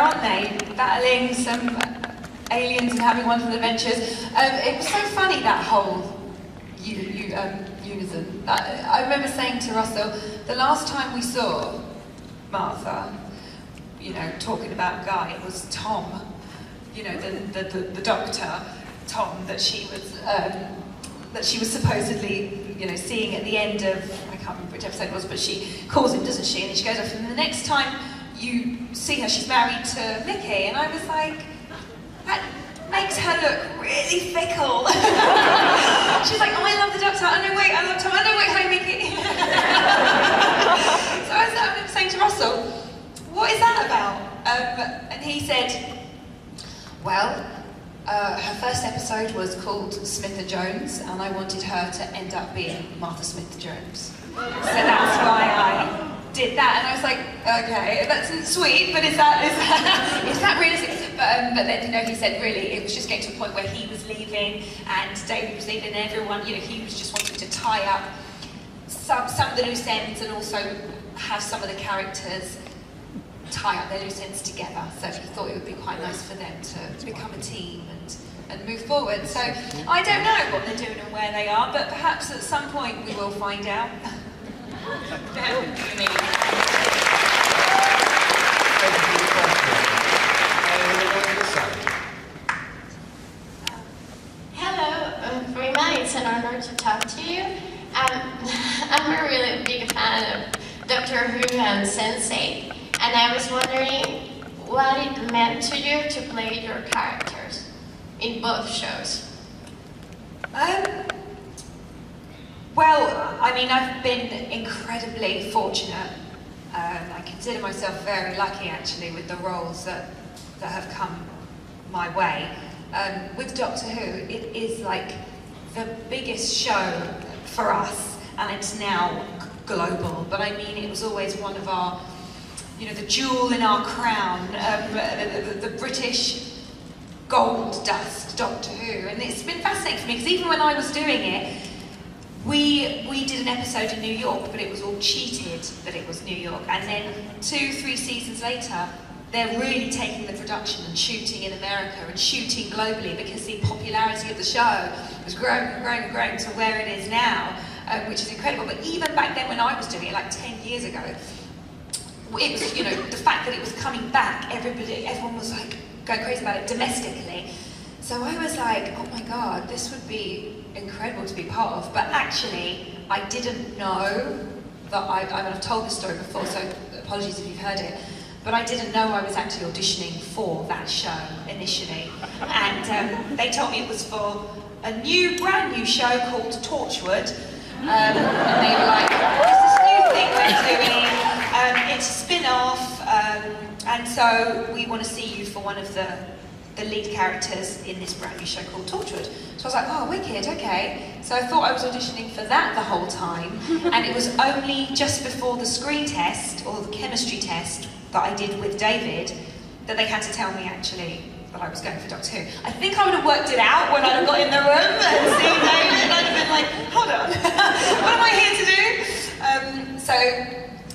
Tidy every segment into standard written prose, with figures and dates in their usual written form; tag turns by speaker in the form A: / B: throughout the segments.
A: aren't they? Battling some aliens and having wonderful adventures. It was so funny, that whole unison. I remember saying to Russell, the last time we saw Martha, you know, talking about Guy, it was Tom, you know, the doctor, Tom, that she was supposedly, you know, seeing at the end of, I can't remember which episode it was, but she calls him, doesn't she? And then she goes off, and the next time you see her, she's married to Mickey, and I was like, that makes her look really fickle. She's like, oh, I love the doctor, oh no, wait, I love Tom, oh no, wait, hi, Mickey. So I was saying to Russell, what is that about? And he said, well, her first episode was called Smith and Jones, and I wanted her to end up being Martha Smith Jones. So that's why I did that, and I was like, okay, that's sweet, but is that realistic? But then, you know, he said really it was just getting to a point where he was leaving and David was leaving, and everyone, you know, he was just wanting to tie up some of the loose ends and also have some of the characters tie up their loose ends together. So he thought it would be quite nice for them to become a team and move forward. So I don't know what they're doing and where they are, but perhaps at some point we will find out.
B: Hello, Freema, it's an honor to talk to you. I'm a really big fan of Doctor Who and Sense8, and I was wondering what it meant to you to play your characters in both shows.
A: Well, I mean, I've been incredibly fortunate. I consider myself very lucky, actually, with the roles that have come my way. With Doctor Who, it is like the biggest show for us, and it's now global. But I mean, it was always one of our, you know, the jewel in our crown, the British gold dust Doctor Who. And it's been fascinating for me, because even when I was doing it, we did an episode in New York, but it was all cheated that it was New York. And then 2-3 seasons later, they're really taking the production and shooting in America and shooting globally, because the popularity of the show was growing and growing and growing to where it is now, which is incredible. But even back then when I was doing it, like 10 years ago, it was, you know, the fact that it was coming back, everyone was like going crazy about it domestically. So I was like, oh my God, this would be incredible to be part of. But actually, I didn't know that I mean, I've told this story before, so apologies if you've heard it, but I didn't know I was actually auditioning for that show initially. And they told me it was for a brand new show called Torchwood. And they were like, this is a new thing we're doing, it's a spin-off, and so we want to see you for one of the lead characters in this brand new show called Torchwood. So I was like, oh, wicked, okay. So I thought I was auditioning for that the whole time, and it was only just before the screen test, or the chemistry test, that I did with David, that they had to tell me actually that I was going for Doctor Who. I think I would have worked it out when I got in the room and seen David, and I'd have been like, hold on, what am I here to do?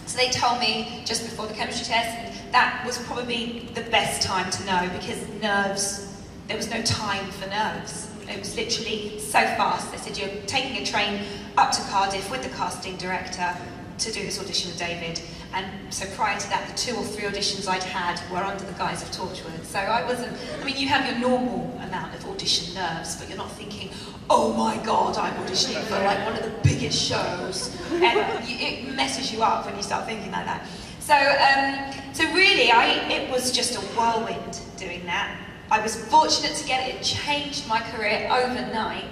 A: So they told me just before the chemistry test, and that was probably the best time to know, because nerves, there was no time for nerves. It was literally so fast. They said, you're taking a train up to Cardiff with the casting director to do this audition with David. And so prior to that, the 2 or 3 auditions I'd had were under the guise of Torchwood. So I wasn't, I mean, you have your normal amount of audition nerves, but you're not thinking, oh my God, I'm auditioning for like one of the biggest shows. And it messes you up when you start thinking like that. So really, it was just a whirlwind doing that. I was fortunate to get it. It changed my career overnight.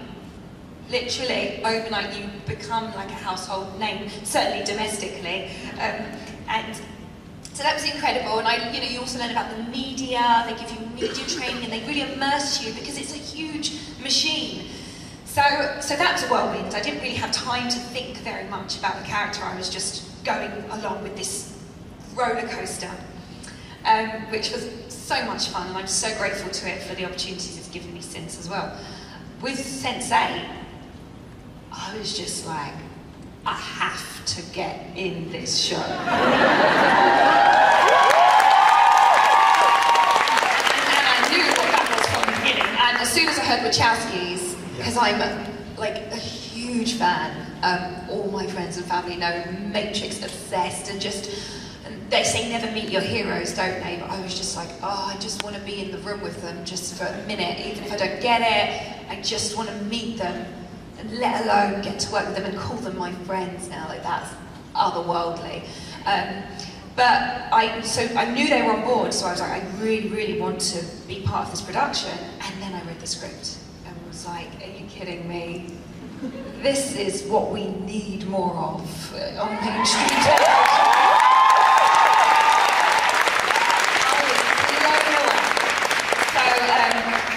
A: Literally, overnight, you become like a household name, certainly domestically. And so that was incredible. And you also learn about the media. They give you media training, and they really immerse you, because it's a huge machine. So that was a whirlwind. I didn't really have time to think very much about the character. I was just going along with this roller coaster, which was so much fun, and I'm so grateful to it for the opportunities it's given me since as well. With Sense8, I was just like, I have to get in this show. heard Wachowskis, because I'm like a huge fan. All my friends and family know, Matrix obsessed, and they say never meet your heroes, don't they? But I was just like, oh, I just want to be in the room with them just for a minute, even if I don't get it. I just want to meet them, and let alone get to work with them and call them my friends now. Like, that's otherworldly. But I knew they were on board, so I was like, I really, really want to be part of this production. And then I read the script and was like, are you kidding me? This is what we need more of on mainstream television.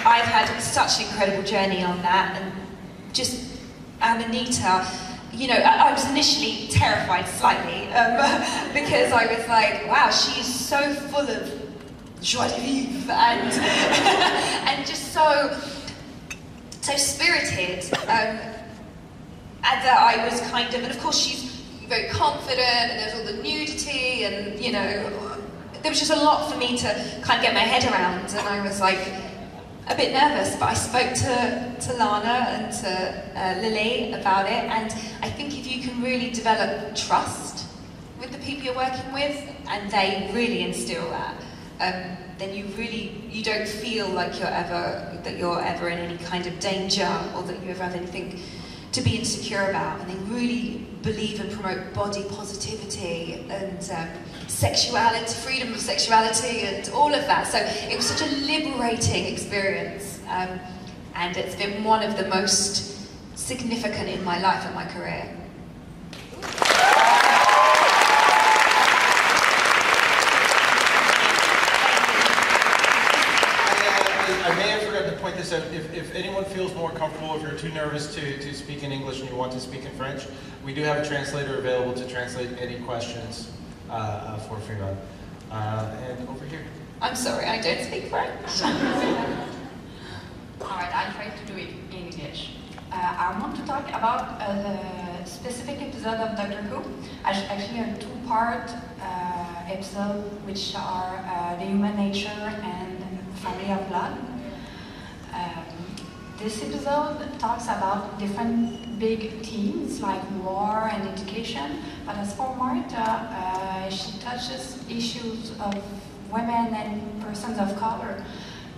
A: I've had such an incredible journey on that, and just Amanita, you know, I was initially terrified slightly, because I was like, wow, she is so full of joie de vivre and, and just so spirited, and that I was kind of, and of course she's very confident, and there's all the nudity, and, you know, there was just a lot for me to kind of get my head around, and I was like, a bit nervous, but I spoke to Lana and to Lily about it, and I think if you can really develop trust with the people you're working with, and they really instill that, then you don't feel like you're ever in any kind of danger, or that you ever have anything to be insecure about. And they really believe and promote body positivity and sexuality, freedom of sexuality, and all of that. So it was such a liberating experience, and it's been one of the most significant in my life and my career.
C: I may have forgotten to point this out. If anyone feels more comfortable, if you're too nervous to speak in English and you want to speak in French, we do have a translator available to translate any questions for Freema. And over here.
A: I'm sorry, I don't speak French.
D: Alright, I'll try to do it in English. I want to talk about the specific episode of Doctor Who. Actually a two-part episode, which are the human nature and family of blood. This episode talks about different big themes like war and education, but as for Martha, she touches issues of women and persons of color.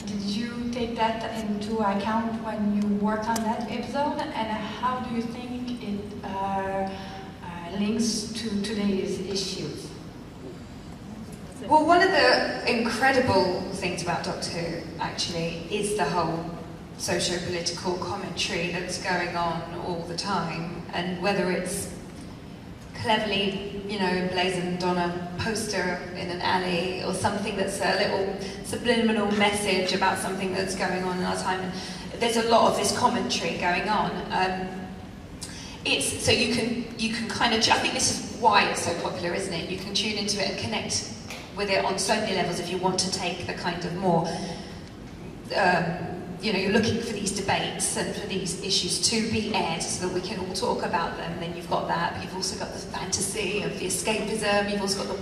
D: Did you take that into account when you worked on that episode, and how do you think it links to today's issues?
A: Well, one of the incredible things about Doctor Who, actually, is the whole socio-political commentary that's going on all the time, and whether it's cleverly, you know, emblazoned on a poster in an alley, or something that's a little subliminal message about something that's going on in our time. And there's a lot of this commentary going on. It's so you can kind of, I think this is why it's so popular, isn't it? You can tune into it and connect with it on so many levels if you want to take the kind of more, you know, you're looking for these debates and for these issues to be aired so that we can all talk about them. And then you've got that, but you've also got the fantasy of the escapism, you've also got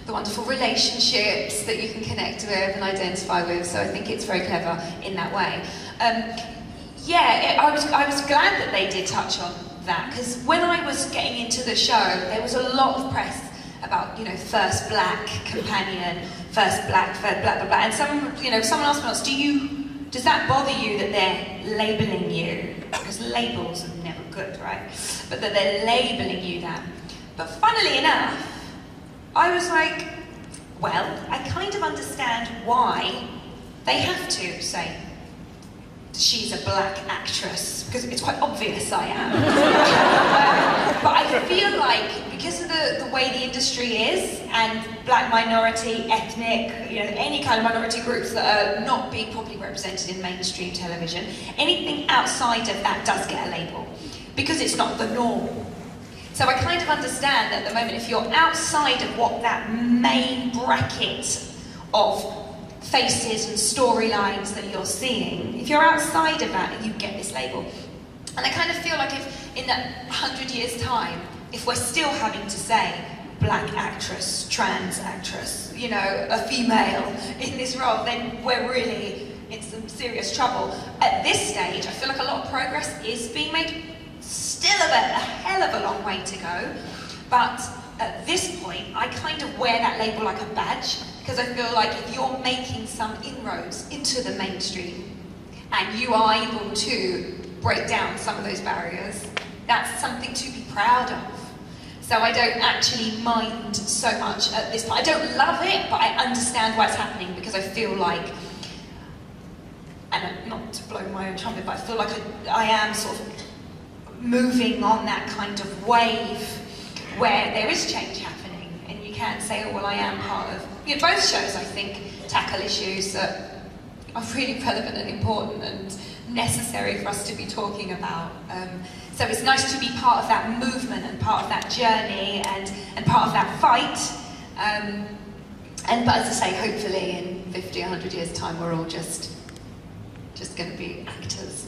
A: the wonderful relationships that you can connect with and identify with. So I think it's very clever in that way. I was glad that they did touch on that, because when I was getting into the show, there was a lot of press about, you know, first black companion, first black, blah, blah, blah. And someone asked me once, does that bother you that they're labelling you? Because labels are never good, right? But that they're labelling you that. But funnily enough, I was like, well, I kind of understand why they have to say, she's a black actress, because it's quite obvious I am. But I feel like, because of the way the industry is, and black minority, ethnic, you know, any kind of minority groups that are not being properly represented in mainstream television, anything outside of that does get a label, because it's not the norm. So I kind of understand that at the moment, if you're outside of what that main bracket of faces and storylines that you're seeing, if you're outside of that, you get this label. And I kind of feel like if in that 100 years' time, if we're still having to say black actress, trans actress, you know, a female in this role, then we're really in some serious trouble. At this stage, I feel like a lot of progress is being made. Still a hell of a long way to go, but at this point, I kind of wear that label like a badge, because I feel like if you're making some inroads into the mainstream, and you are able to break down some of those barriers, that's something to be proud of. So I don't actually mind so much at this point. I don't love it, but I understand why it's happening, because I feel like, and not to blow my own trumpet, but I feel like I am sort of moving on that kind of wave where there is change happening, and you can't say, oh, well, I am part of... You know, both shows, I think, tackle issues that are really relevant and important and necessary for us to be talking about. So it's nice to be part of that movement and part of that journey and part of that fight. But as I say, hopefully in 50, 100 years' time, we're all just going to be actors.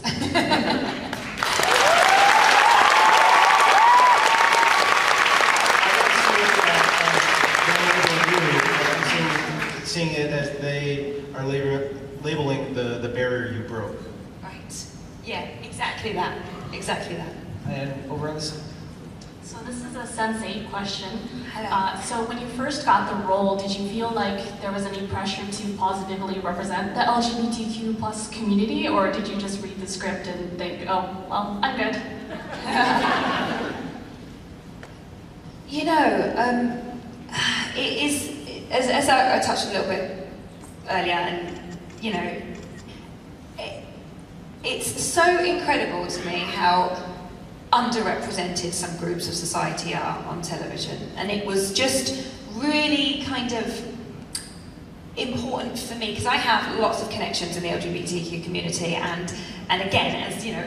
C: Seeing it as they are labeling the barrier you broke.
A: Right. Yeah, exactly that. Exactly that.
C: And over on this side.
E: So this is a Sense8 question.
A: Hello.
E: So when you first got the role, did you feel like there was any pressure to positively represent the LGBTQ plus community, or did you just read the script and think, oh, well, I'm good?
A: You know, it is, as I touched a little bit earlier, and you know, it's so incredible to me how underrepresented some groups of society are on television, and it was just really kind of important for me because I have lots of connections in the LGBTQ community, and again, as you know,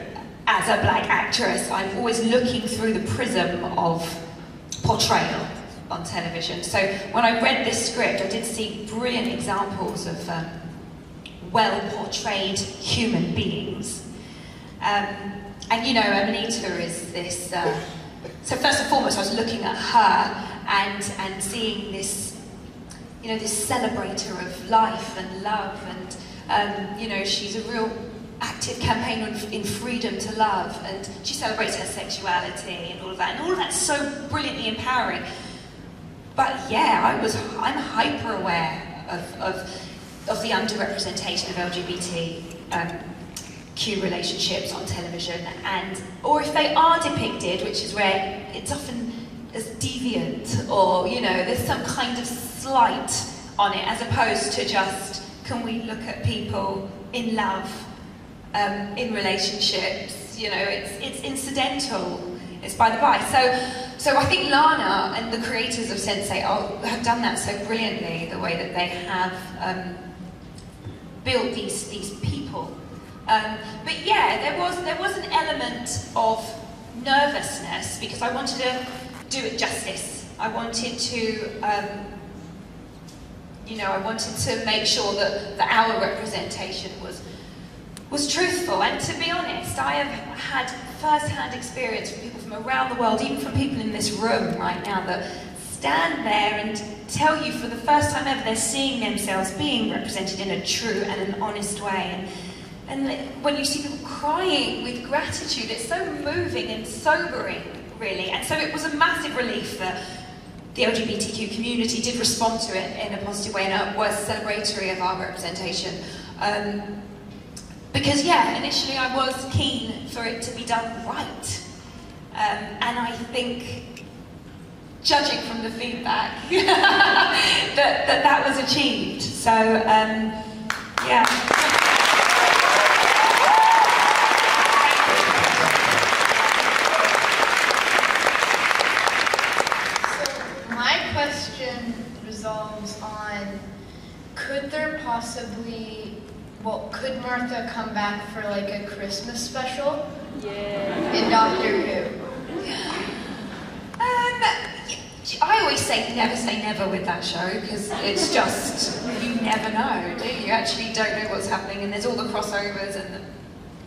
A: as a black actress, I'm always looking through the prism of portrayal on television. So when I read this script, I did see brilliant examples of well-portrayed human beings. And you know, Amanita is this, so first and foremost I was looking at her and seeing this, you know, this celebrator of life and love, and you know, she's a real active campaigner in freedom to love, and she celebrates her sexuality and all of that, and all of that's so brilliantly empowering. But yeah, I'm hyper aware of the underrepresentation of LGBTQ relationships on television, or if they are depicted, which is where it's often as deviant, or you know, there's some kind of slight on it, as opposed to just, can we look at people in love, in relationships, you know, it's incidental, it's by the by. So I think Lana and the creators of Sense8 have done that so brilliantly, the way that they have built these people. But yeah, there was an element of nervousness because I wanted to do it justice. I wanted to, you know, I wanted to make sure that our representation was truthful. And to be honest, I have had first-hand experience from people from around the world, even from people in this room right now, that stand there and tell you for the first time ever they're seeing themselves being represented in a true and an honest way. And when you see people crying with gratitude, it's so moving and sobering, really. And so it was a massive relief that the LGBTQ community did respond to it in a positive way and was celebratory of our representation. Because yeah, initially I was keen for it to be done right. And I think, judging from the feedback, that was achieved. So, yeah.
F: Resolves on, could there possibly, well, could Martha come back for like a Christmas special? Yeah. In Doctor Who?
A: I always say never with that show, because it's just, you never know, do you? You actually don't know what's happening, and there's all the crossovers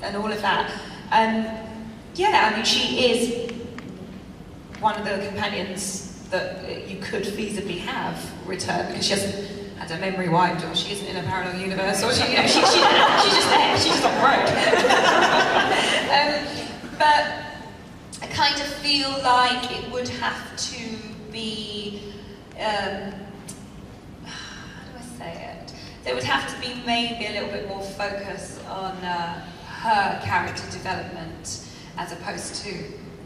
A: and all of that. Yeah, I mean, she is one of the companions that you could feasibly have return, because she has had her memory wiped, or she isn't in a parallel universe, or she's just there, she's just on the road. But I kind of feel like it would have to be, how do I say it? There would have to be maybe a little bit more focus on her character development as opposed to,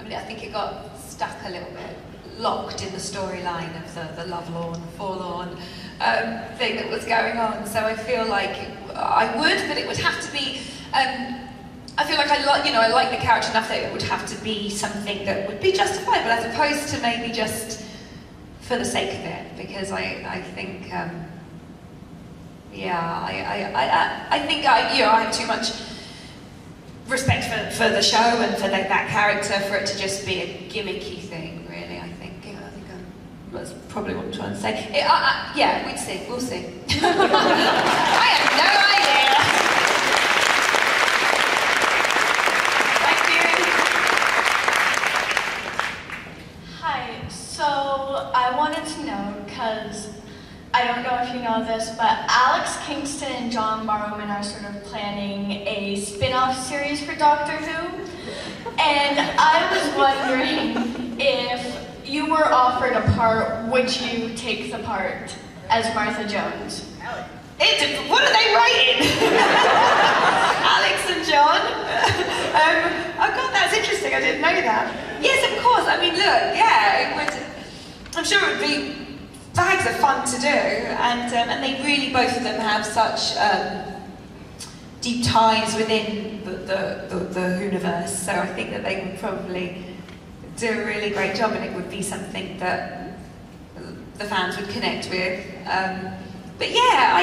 A: I mean, I think it got stuck a little bit, locked in the storyline of the lovelorn, forlorn thing that was going on. So I feel like I would, but it would have to be, I feel like I like the character enough that it would have to be something that would be justifiable as opposed to maybe just for the sake of it, because I think, I think I have too much respect for the show and for that character for it to just be a gimmicky thing, really. I think that's probably what I'm trying to say. Yeah, we'll see. I have no idea. Thank you.
G: Hi, so I wanted to know, because I don't know if you know this, but Alex Kingston and John Barrowman are sort of planning a spin-off series for Doctor Who. And I was wondering if you were offered a part, would you take the part as Martha Jones?
A: What are they writing? Alex and John? Oh God, that's interesting, I didn't know that. Yes, of course, I mean look, yeah, it would, I'm sure it would be bags of fun to do, and they really, both of them have such deep ties within the Whoniverse, so I think that they would probably do a really great job, and it would be something that the fans would connect with. But yeah,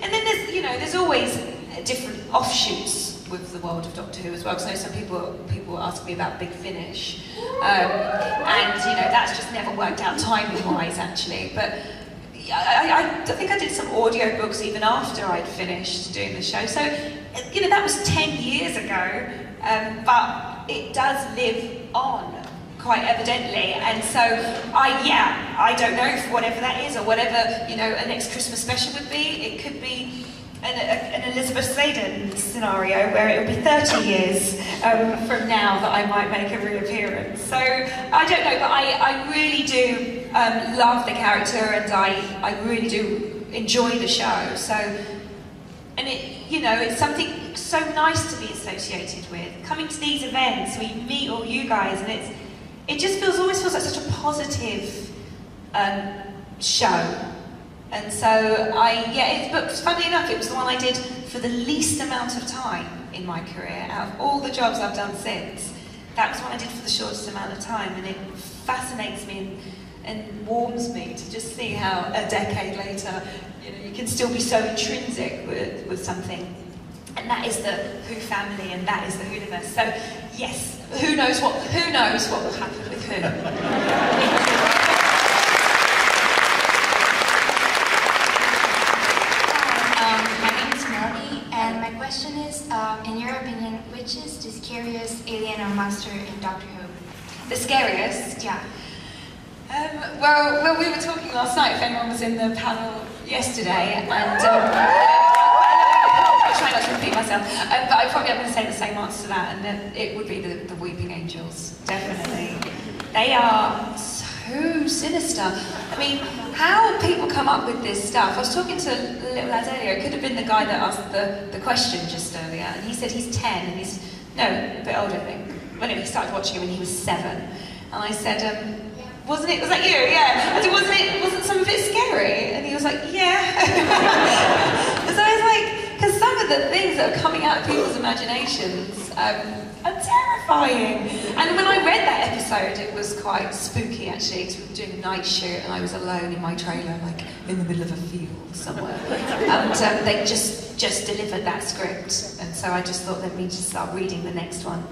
A: and then there's always different offshoots with the world of Doctor Who as well, because I know some people ask me about Big Finish, and that's just never worked out timing-wise actually, but I think I did some audio books even after I'd finished doing the show, so that was 10 years ago, but it does live on quite evidently, and so I don't know if whatever that is, or whatever a next Christmas special would be, it could be an Elizabeth Sladen scenario where it would be 30 years from now that I might make a reappearance. So I don't know, but I really do love the character, and I really do enjoy the show. So, and it's something so nice to be associated with. Coming to these events, we meet all you guys, and it just always feels like such a positive show. And so but funnily enough, it was the one I did for the least amount of time in my career. Out of all the jobs I've done since, that was what I did for the shortest amount of time, and it fascinates me and warms me to just see how a decade later, you can still be so intrinsic with something. And that is the Who family, and that is the Whoniverse. So yes, who knows what will happen with Who.
H: And my question is, in your opinion, which is the scariest alien or monster in Doctor Who?
A: The scariest?
H: Yeah.
A: Well, we were talking last night, if anyone was in the panel yesterday, and I try not to repeat myself, but I probably am going to say the same answer to that, and then it would be the Weeping Angels, definitely. They are so sinister. I mean, how people come up with this stuff. I was talking to a little lad earlier, it could have been the guy that asked the question just earlier, and he said he's 10, and he's, no, a bit older I think. Well, anyway, he started watching it when he was 7, and I said, was that you? Yeah. I said, wasn't some of it scary? And he was like, yeah. So I was like, because some of the things that are coming out of people's imaginations are terrifying. And when I read that episode, it was quite spooky actually, because we were doing a night shoot and I was alone in my trailer, like in the middle of a field somewhere. And they just delivered that script. And so I just thought, let me just start reading the next one.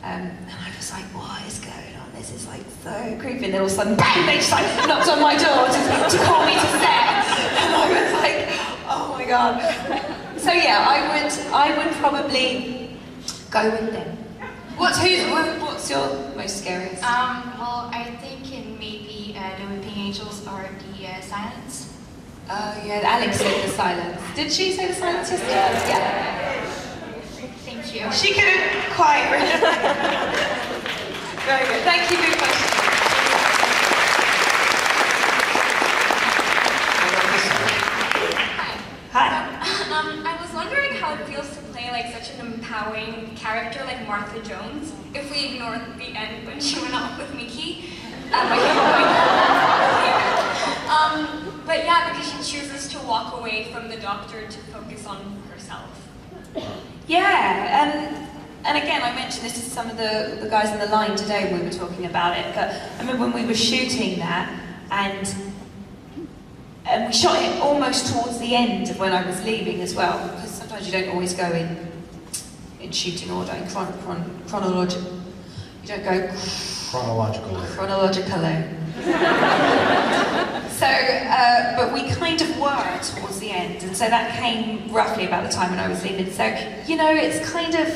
A: And I was like, what is going on? This is like so creepy. And then all of a sudden, bang, they just like knocked on my door to call me to set. And I was like, oh my God. So yeah, I would probably go with them. What's your most scariest?
H: Well, I think maybe the Weeping Angels or the Silence.
A: Yeah, Alex said the silence. Did she say the silence yesterday? Yeah.
H: Thank you.
A: She couldn't quite remember. Very good. Thank you for your question. Hi.
I: I was wondering how it feels to play like such an empowering character like Martha Jones, if we ignore the end when she went off with Mickey. But yeah, because she chooses to walk away from the doctor to focus on herself.
A: Yeah, and again, I mentioned this to some of the guys on the line today when we were talking about it, but I remember when we were shooting that, and we shot it almost towards the end of when I was leaving as well, because sometimes you don't always go in shooting order, in chronological. You don't go chronologically. So, but we kind of were towards the end, and so that came roughly about the time when I was leaving. So, you know, it's kind of,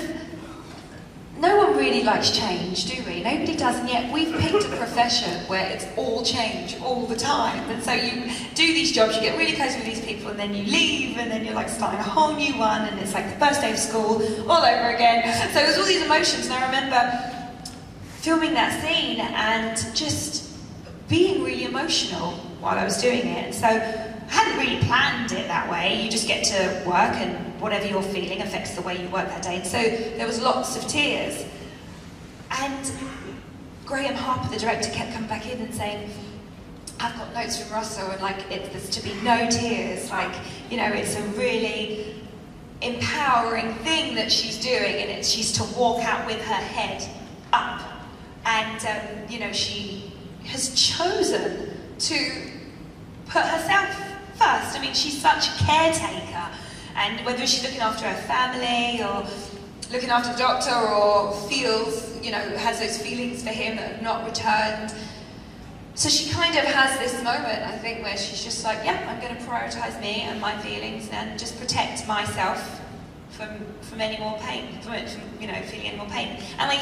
A: no one really likes change, do we? Nobody does, and yet we've picked a profession where it's all change all the time. And so you do these jobs, you get really close with these people, and then you leave, and then you're like starting a whole new one, and it's like the first day of school all over again. So there's all these emotions, and I remember filming that scene and just being really emotional while I was doing it. And so I hadn't really planned it that way. You just get to work, and whatever you're feeling affects the way you work that day. And so there was lots of tears. And Graham Harper, the director, kept coming back in and saying, I've got notes from Russell, and like, there's to be no tears. Like, you know, it's a really empowering thing that she's doing, and she's to walk out with her head up. And, you know, she has chosen to put herself first. I mean, she's such a caretaker. And whether she's looking after her family, or looking after the doctor, or feels, you know, has those feelings for him that have not returned. So she kind of has this moment, I think, where she's just like, yeah, I'm going to prioritize me and my feelings and just protect myself from any more pain, from you know, feeling any more pain. And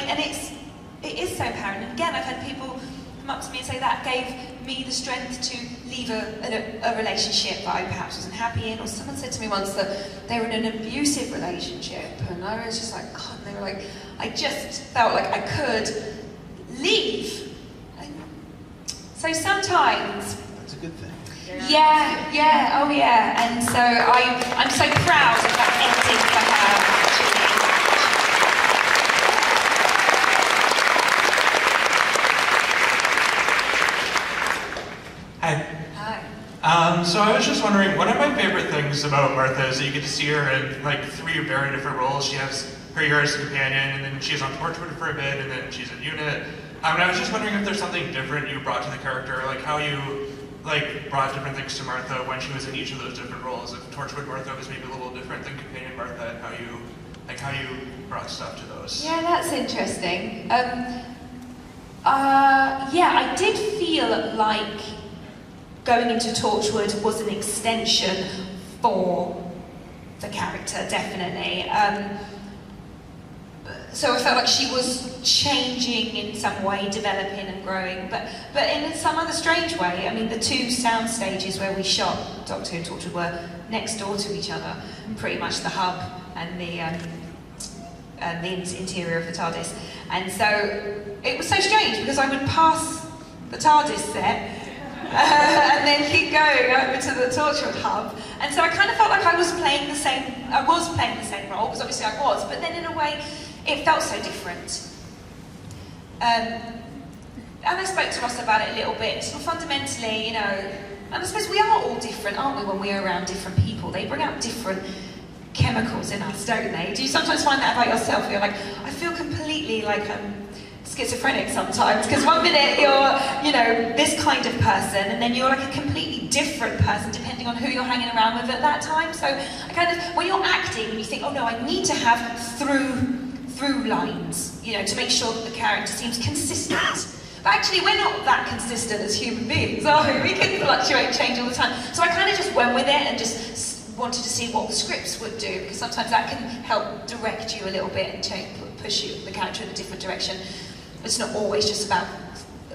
A: it is so apparent. And again, I've had people come up to me and say that gave me the strength to leave a relationship that I perhaps wasn't happy in. Or someone said to me once that they were in an abusive relationship, and I was just like, God, and they were like, I just felt like I could leave. So sometimes,
C: that's a good thing.
A: Yeah, oh yeah. And so I'm so proud of that ending for her.
J: Hi. So I was just wondering, one of my favorite things about Martha is that you get to see her in like 3 very different roles. She has her year as a companion, and then she's on Torchwood for a bit, and then she's in Unit. And I was just wondering if there's something different you brought to the character, like how you like brought different things to Martha when she was in each of those different roles. If Torchwood Martha was maybe a little different than Companion Martha, and how you brought stuff to those.
A: Yeah, that's interesting. Yeah, I did feel like going into Torchwood was an extension for the character, definitely. So I felt like she was changing in some way, developing and growing, but in some other strange way. I mean, the 2 sound stages where we shot Doctor Who and Torchwood were next door to each other, pretty much the hub and the interior of the TARDIS. And so it was so strange because I would pass the TARDIS set and then keep going over to the Torchwood hub. And so I kind of felt like I was playing the same role, because obviously I was, but then in a way it felt so different. And I spoke to Ross about it a little bit. So fundamentally, you know, and I suppose we are all different, aren't we, when we're around different people? They bring out different chemicals in us, don't they? Do you sometimes find that about yourself? You're like, I feel completely like I'm schizophrenic sometimes, because one minute you're, you know, this kind of person, and then you're like a completely different person depending on who you're hanging around with at that time. So I kind of, when you're acting, you think, oh no, I need to have through lines, you know, to make sure that the character seems consistent. But actually, we're not that consistent as human beings, are we? We can fluctuate and change all the time. So I kind of just went with it and just wanted to see what the scripts would do, because sometimes that can help direct you a little bit and push you, the character, in a different direction. It's not always just about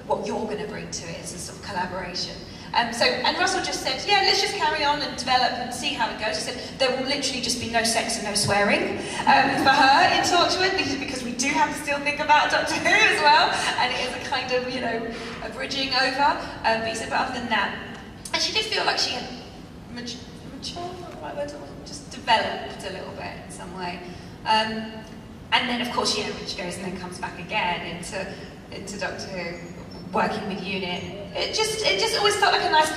A: what you're going to bring to it, it's a sort of collaboration. And Russell just said, yeah, let's just carry on and develop and see how it goes. He said there will literally just be no sex and no swearing for her in Torchwood, because we do have to still think about Doctor Who as well, and it is a kind of, you know, a bridging over. But he said, but other than that, and she did feel like she had mature, just developed a little bit in some way. And then, of course, yeah, when she goes and then comes back again into Doctor Who, working with Unit, it just always felt like a nice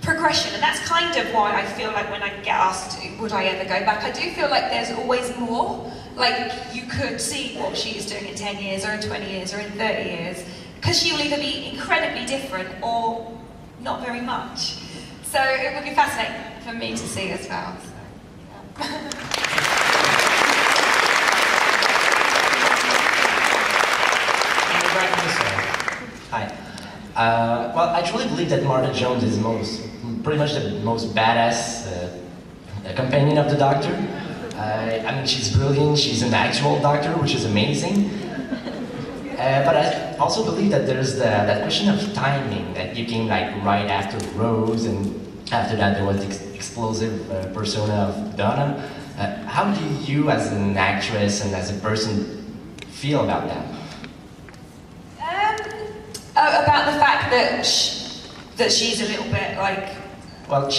A: progression, and that's kind of why I feel like when I get asked, would I ever go back, I do feel like there's always more. Like, you could see what she is doing in 10 years, or in 20 years, or in 30 years, because she will either be incredibly different, or not very much. So it would be fascinating for me to see as well. So, yeah.
K: Hi. Well, I truly believe that Martha Jones is pretty much the most badass companion of the Doctor. I mean, she's brilliant, she's an actual Doctor, which is amazing. But I also believe that there's that question of timing, that you came like right after Rose, and after that there was the explosive persona of Donna. How do you, as an actress and as a person, feel about that?
A: About the fact that she's a little bit like,
K: well, that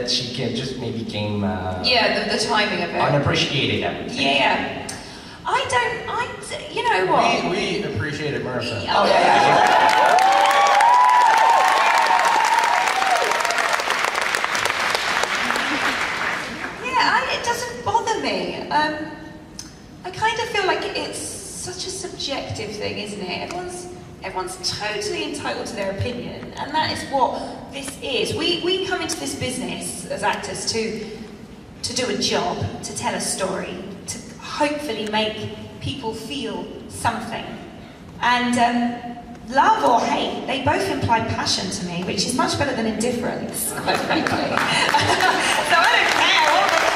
K: she can just maybe came
A: yeah, the timing of it,
K: unappreciated, I would say.
A: Yeah, you know what?
C: We appreciated Martha.
K: Oh yeah.
A: Yeah, it doesn't bother me. I kind of feel like it's such a subjective thing, isn't it? Everyone's totally entitled to their opinion, and that is what this is. We come into this business as actors to do a job, to tell a story, to hopefully make people feel something. And love or hate, they both imply passion to me, which is much better than indifference, quite frankly. So I don't care.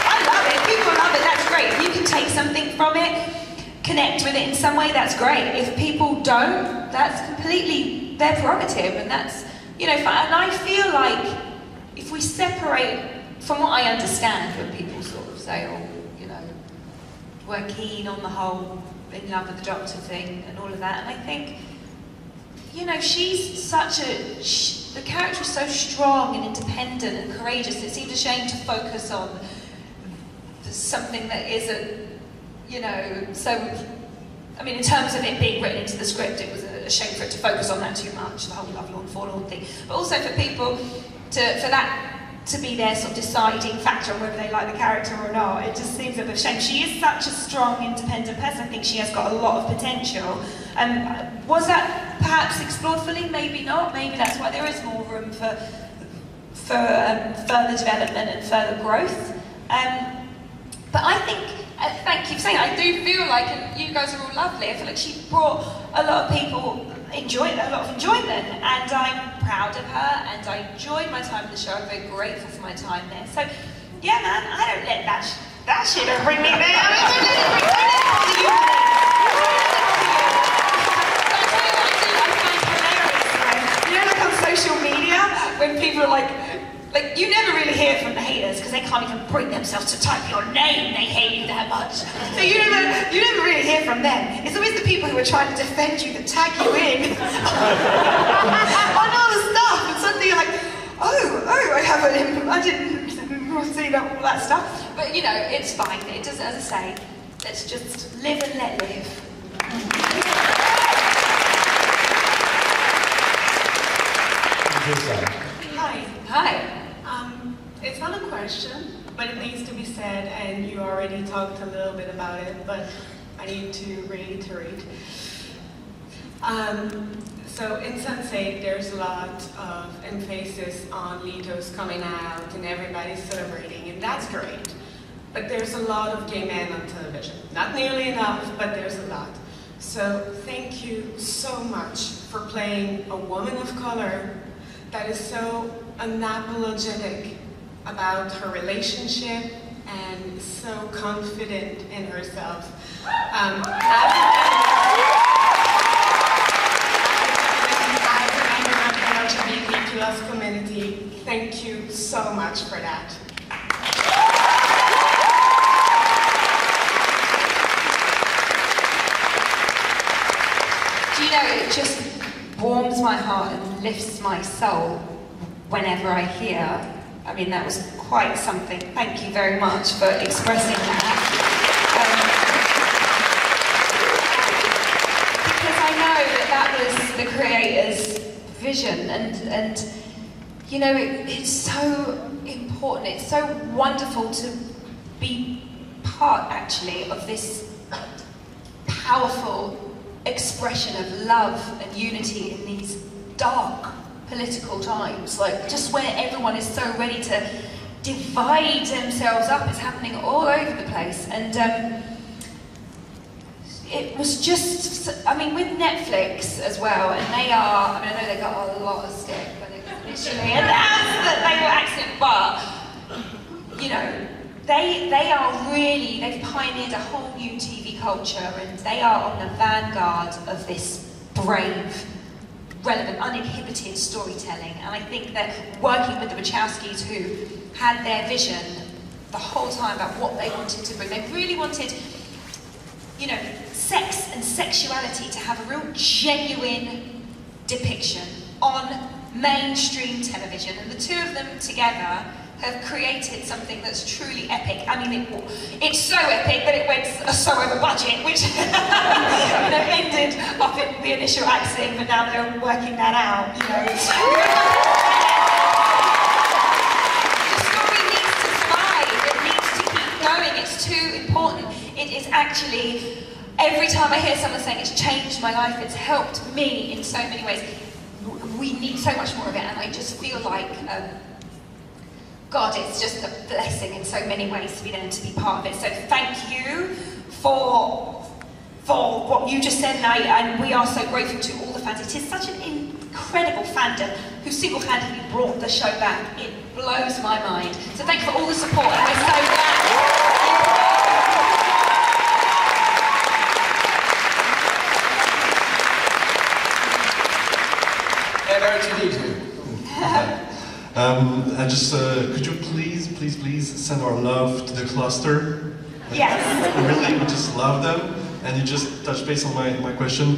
A: I love it. People love it. That's great. If you can take something from it, connect with it in some way, that's great. If people don't, that's completely their prerogative, and that's, you know, fine. And I feel like if we separate, from what I understand when people sort of say, oh, you know, we're keen on the whole in love with the Doctor thing and all of that, and I think, you know, she's such the character is so strong and independent and courageous, it seems a shame to focus on something that isn't, you know, so, I mean, in terms of it being written into the script, it was a shame for it to focus on that too much, the whole lovelorn, forlorn thing. But also for people, for that to be their sort of deciding factor on whether they like the character or not, it just seems a bit of a shame. She is such a strong, independent person. I think she has got a lot of potential. Was that perhaps explored fully? Maybe not. Maybe that's why there is more room for further development and further growth. But I think, thank you for saying that. I do feel like, and you guys are all lovely, I feel like she brought a lot of people a lot of enjoyment, and I'm proud of her, and I enjoyed my time in the show. I'm very grateful for my time there. So, yeah, man, I don't let that shit don't bring me down. I mean, don't let it bother you. I'll tell you what I do, I find hilarious, you know, like on social media, when people are like, you never really hear from the haters because they can't even bring themselves to type your name. They hate you that much. So you never really hear from them. It's always the people who are trying to defend you that tag you in on all the stuff. And suddenly you're like, I didn't see all that stuff. But you know, it's fine. It does, as I say, let's just live and let live.
L: Hi.
A: Hi.
L: It's not a question, but it needs to be said, and you already talked a little bit about it, but I need to reiterate. So in Sense8, there's a lot of emphasis on Leto's coming out and everybody's celebrating, and that's great. But there's a lot of gay men on television. Not nearly enough, but there's a lot. So thank you so much for playing a woman of color that is so unapologetic about her relationship and so confident in herself. As a member of the
A: Do you know, it just warms my heart and lifts my soul whenever I hear. I mean, that was quite something. Thank you very much for expressing that. Because I know that was the creator's vision, and you know, it's so important, it's so wonderful to be part, actually, of this powerful expression of love and unity in these dark political times, like just where everyone is so ready to divide themselves up. It's happening all over the place, and it was just, I mean, with Netflix as well, and they are, I mean, I know they got a lot of stick when it was initially announced that they were accident, but, you know, they are really, they've pioneered a whole new TV culture, and they are on the vanguard of this brave, relevant, uninhibited storytelling. And I think that working with the Wachowskis, who had their vision the whole time about what they wanted to bring, they really wanted, you know, sex and sexuality to have a real genuine depiction on mainstream television, and the two of them together have created something that's truly epic. I mean, it's so epic that it went so over budget, which you know, ended up in the initial act scene, but now they're working that out. You know, the story needs to survive. It needs to keep going. It's too important. It is actually, every time I hear someone saying it's changed my life, it's helped me in so many ways. We need so much more of it, and I just feel like. God, it's just a blessing in so many ways to be there and to be part of it. So thank you for what you just said, and we are so grateful to all the fans. It is such an incredible fandom who single-handedly brought the show back. It blows my mind. So thank you for all the support, and we're so glad.
M: I just, could you please send our love to the cluster?
A: Yes.
M: Really, we just love them. And you just touched base on my question.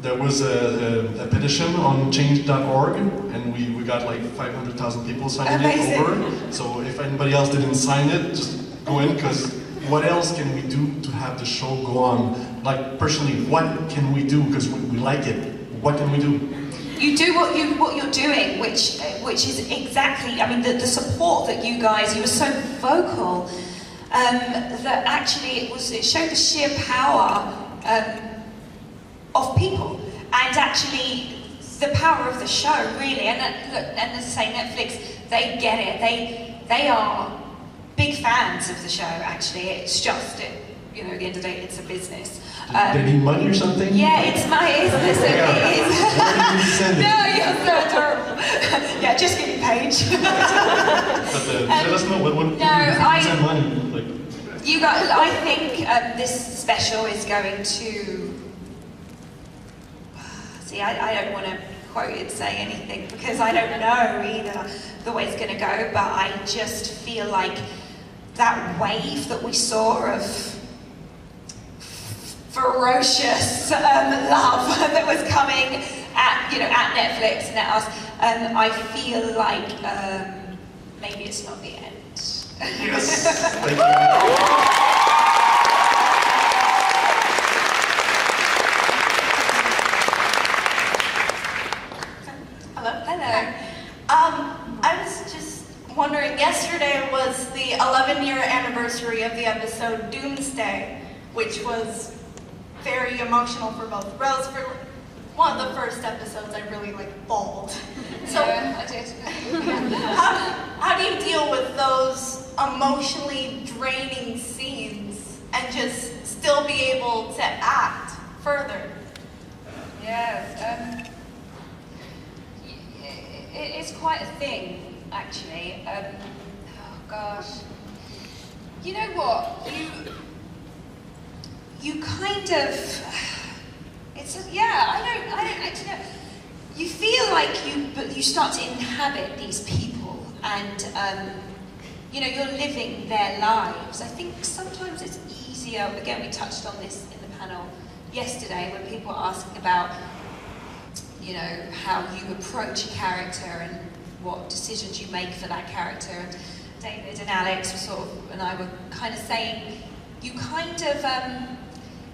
M: There was a petition on change.org, and we got like 500,000 people signing it over. So if anybody else didn't sign it, just go in, because what else can we do to have the show go on? Like, personally, what can we do? Because we like it. What can we do?
A: You do what you're doing, which is exactly, I mean, the support that you guys, you were so vocal, that actually it showed the sheer power of people, and actually the power of the show, really. And look, and as I say, Netflix, they get it. They are big fans of the show. Actually, it's just, you know, at the end of the day, it's a business.
M: They need money or something?
A: Yeah, it's my business. It is. No, you're so adorable. Yeah, just give me Paige.
M: But let us know what send money. Like.
A: You got. I think this special is going to. See, I don't want to quote it, say anything, because I don't know either the way it's going to go. But I just feel like that wave that we saw of ferocious love that was coming at Netflix and at us. I feel like maybe it's not the end.
M: Yes. Thank you.
G: Hello. I was just wondering, yesterday was the 11-year anniversary of the episode Doomsday, which was very emotional for both Rose. For one of the first episodes, I really bawled. So,
A: yeah, I did.
G: how do you deal with those emotionally draining scenes and just still be able to act further?
A: Yeah, it is quite a thing, actually. Oh gosh, you know what? You kind of, I don't actually know. You feel like you start to inhabit these people, and you're living their lives. I think sometimes it's easier. Again, we touched on this in the panel. yesterday when people were asking about, you know, how you approach a character and what decisions you make for that character. And David and Alex were and I were kind of saying, you kind of,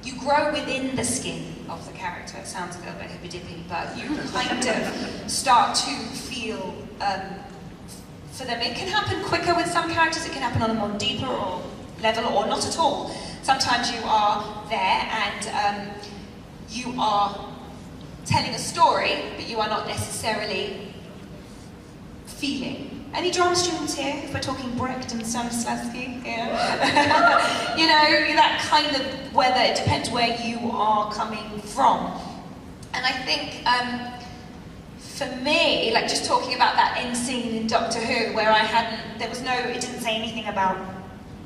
A: you grow within the skin of the character. It sounds a little bit hippy-dippy, but you kind of start to feel for them. It can happen quicker with some characters, it can happen on a more deeper or level, or not at all. Sometimes you are there and you are telling a story, but you are not necessarily feeling. Any drama students here, if we're talking Brecht and Stanislavski? Yeah. You know, that kind of, whether it depends where you are coming from. And I think, for me, like just talking about that end scene in Doctor Who, where it didn't say anything about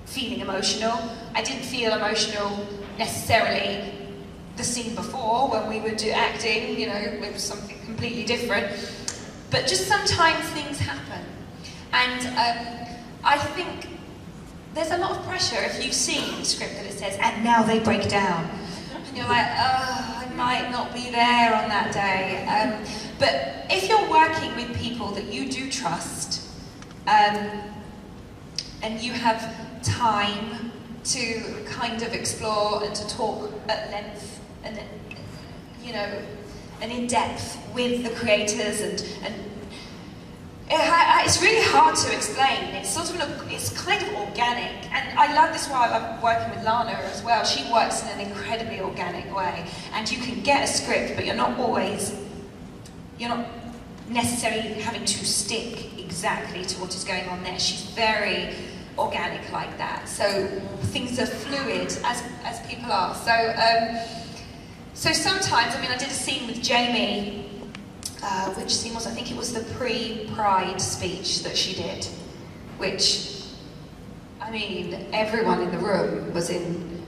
A: feeling emotional. I didn't feel emotional necessarily the scene before when we were acting, you know, it was something completely different. But just sometimes things happen. And I think there's a lot of pressure if you see the script that it says, and now they break down. And you're like, oh, I might not be there on that day. But if you're working with people that you do trust, and you have time to kind of explore and to talk at length and, you know, and in depth with the creators, and it's really hard to explain. It's sort of it's kind of organic, and I love this while I'm working with Lana as well. She works in an incredibly organic way, and you can get a script, but you're not necessarily having to stick exactly to what is going on there. She's very organic like that, so things are fluid as people are. So sometimes, I mean, I did a scene with Jamie. Which scene was, I think it was the pre-Pride speech that she did, which, I mean, everyone in the room was in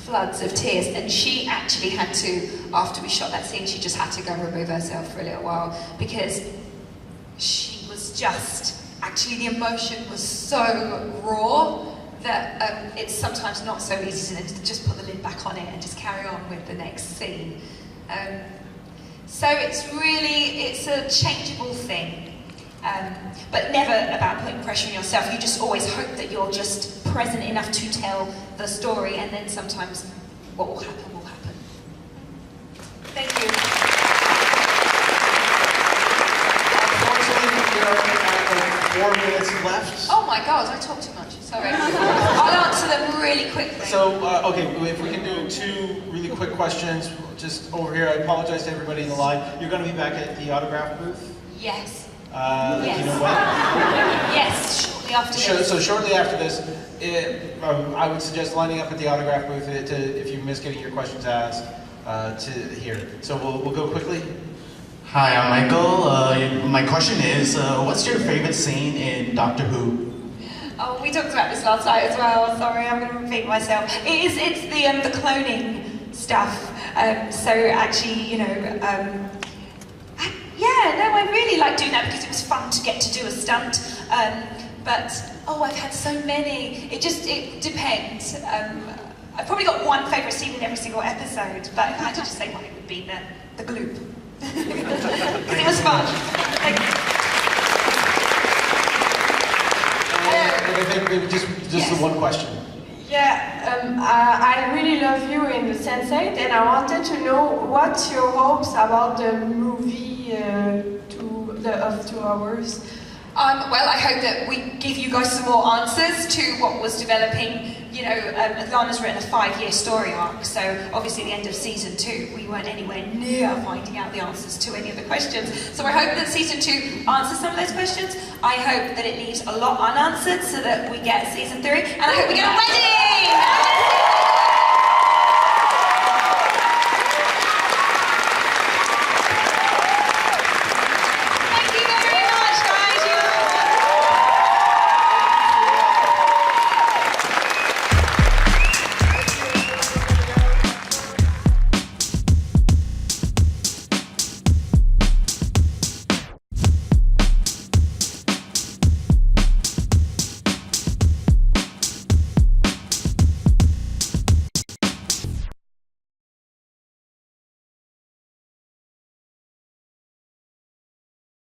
A: floods of tears, and she actually had to, after we shot that scene, she just had to go and remove herself for a little while, because she was just, actually the emotion was so raw that it's sometimes not so easy to just put the lid back on it and just carry on with the next scene. So it's a changeable thing, but never about putting pressure on yourself. You just always hope that you're just present enough to tell the story, and then sometimes what will happen will happen. Thank you.
C: Unfortunately, we are at 4 minutes left.
A: Oh my God, I talk too much. Sorry. I'll answer them really quickly.
C: So, okay, if we can do 2 really quick questions, just over here. I apologize to everybody in the line. You're going to be back at the autograph booth?
A: Yes.
C: Yes. You know when?
A: Yes, shortly after this.
C: So shortly after this, I would suggest lining up at the autograph booth if you miss getting your questions asked to here. So we'll go quickly.
N: Hi, I'm Michael. My question is, what's your favorite scene in Doctor Who?
A: Oh, we talked about this last night as well. Sorry, I'm going to repeat myself. It's the cloning stuff. So actually, you know, I really like doing that because it was fun to get to do a stunt. But I've had so many. It depends. I've probably got one favourite scene in every single episode, but if I had to just say one, it would be the gloop. Because it was fun. Thank you.
C: I think maybe just yes. The one question.
O: Yeah, I really love you in the Sense8, and I wanted to know what's your hopes about the movie of 2 hours.
A: Well, I hope that we give you guys some more answers to what was developing. You know, Lana's written a 5-year story arc, so obviously at the end of season 2, we weren't anywhere near finding out the answers to any of the questions. So I hope that season 2 answers some of those questions. I hope that it leaves a lot unanswered so that we get season 3, and I hope we get a wedding!